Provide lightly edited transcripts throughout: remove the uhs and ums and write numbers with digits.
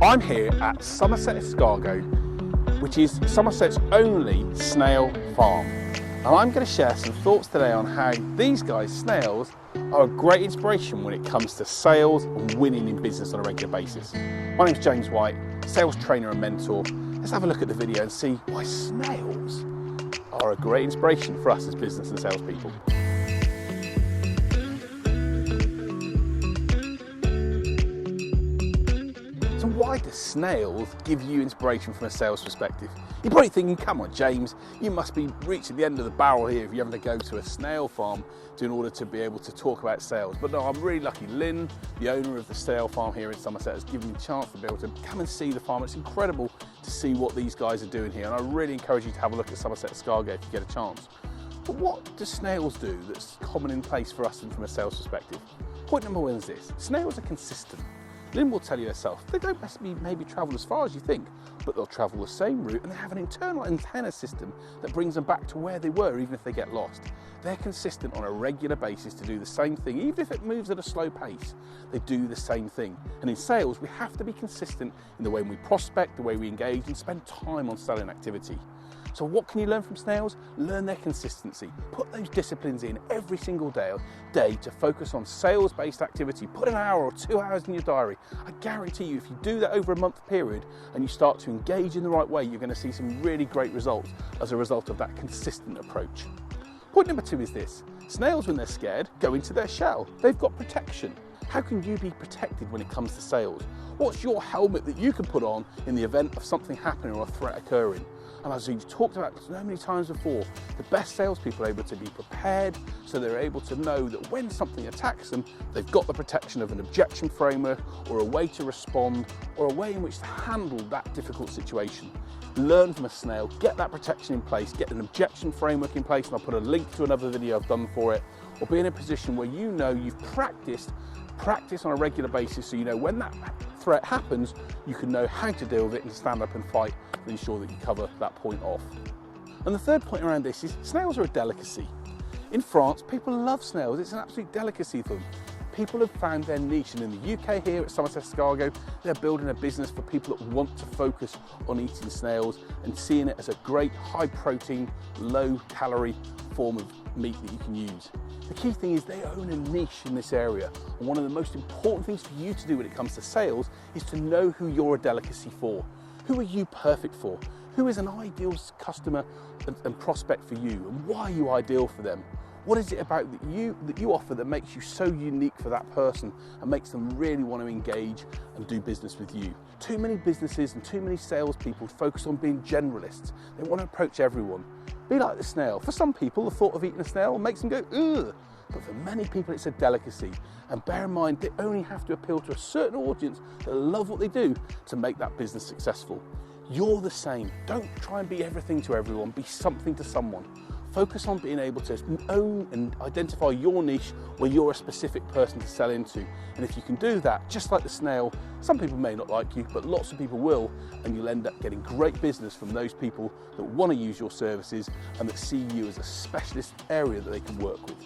I'm here at Somerset Escargot, which is Somerset's only snail farm. And I'm going to share some thoughts today on how these guys, Snails, are a great inspiration when it comes to sales and winning in business on a regular basis. My name's James White, sales trainer and mentor. Let's have a look at the video and see why snails are a great inspiration for us as business and salespeople. So why do snails give you inspiration from a sales perspective? You're probably thinking, come on James, you must be reaching the end of the barrel here if you're having to go to a snail farm in order to be able to talk about sales. But no, I'm really lucky. Lynn, the owner of the snail farm here in Somerset, has given me a chance to be able to come and see the farm. It's incredible to see what these guys are doing here, and I really encourage you to have a look at Somerset Escargot if you get a chance. But what do snails do that's common in place for us and from a sales perspective? Point number one is this: snails are consistent. Lynn will tell you herself, they don't maybe travel as far as you think, but they'll travel the same route, and they have an internal antenna system that brings them back to where they were even if they get lost. They're consistent on a regular basis to do the same thing, even if it moves at a slow pace, they do the same thing. And in sales, we have to be consistent in the way we prospect, the way we engage, and spend time on selling activity. So what can you learn from snails? Learn their consistency. Put those disciplines in every single day to focus on sales-based activity. Put an hour or 2 hours in your diary. I guarantee you, if you do that over a month period and you start to engage in the right way, you're going to see some really great results as a result of that consistent approach. Point number two is this: snails, when they're scared, go into their shell. They've got protection. How can you be protected when it comes to sales? What's your helmet that you can put on in the event of something happening or a threat occurring? And as we've talked about so many times before, the best salespeople are able to be prepared, so they're able to know that when something attacks them, they've got the protection of an objection framework or a way to respond or a way in which to handle that difficult situation. Learn from a snail, get that protection in place, get an objection framework in place, and I'll put a link to another video I've done for it, or be in a position where you know you've practice on a regular basis, so you know when that threat happens, you can know how to deal with it and stand up and fight and ensure that you cover that point off. And the third point around this is snails are a delicacy. In France, people love snails. It's an absolute delicacy for them. People have found their niche, and in the UK here at Somerset Escargot, they're building a business for people that want to focus on eating snails and seeing it as a great high protein, low calorie form of meat that you can use. The key thing is they own a niche in this area, and one of the most important things for you to do when it comes to sales is to know who you're a delicacy for. Who are you perfect for? Who is an ideal customer and prospect for you, and why are you ideal for them? What is it about that you offer that makes you so unique for that person and makes them really want to engage and do business with you? Too many businesses and too many salespeople focus on being generalists. They want to approach everyone. Be like the snail. For some people, the thought of eating a snail makes them go, ugh. But for many people, it's a delicacy. And bear in mind, they only have to appeal to a certain audience that love what they do to make that business successful. You're the same. Don't try and be everything to everyone. Be something to someone. Focus on being able to own and identify your niche where you're a specific person to sell into. And if you can do that, just like the snail, some people may not like you, but lots of people will, and you'll end up getting great business from those people that want to use your services and that see you as a specialist area that they can work with.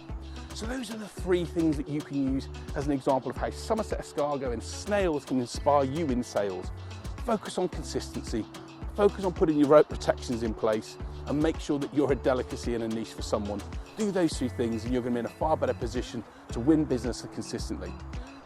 So those are the three things that you can use as an example of how Somerset Escargot and snails can inspire you in sales. Focus on consistency, focus on putting your rope protections in place, and make sure that you're a delicacy and a niche for someone. Do those two things and you're going to be in a far better position to win business consistently.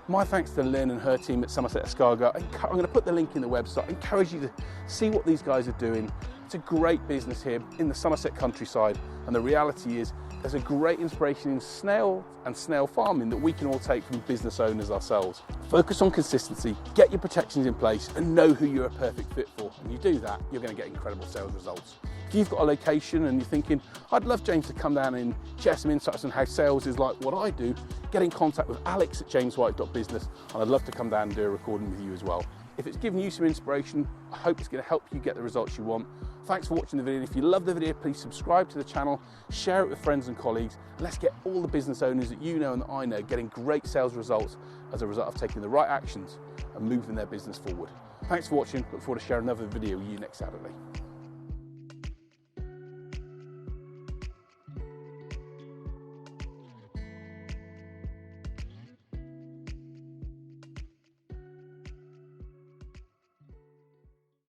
My thanks to Lynn and her team at Somerset Escargot. I'm going to put the link in the website. I encourage you to see what these guys are doing. It's a great business here in the Somerset countryside, and the reality is there's a great inspiration in snail and snail farming that we can all take from business owners ourselves. Focus on consistency, get your protections in place, and know who you're a perfect fit for. And you do that, you're going to get incredible sales results. If you've got a location and you're thinking, I'd love James to come down and share some insights on how sales is like what I do, get in contact with Alex at jameswhite.business, and I'd love to come down and do a recording with you as well. If it's given you some inspiration, I hope it's going to help you get the results you want. Thanks for watching the video. If you love the video, please subscribe to the channel, share it with friends and colleagues, and let's get all the business owners that you know and that I know getting great sales results as a result of taking the right actions and moving their business forward. Thanks for watching. Look forward to sharing another video with you next Saturday.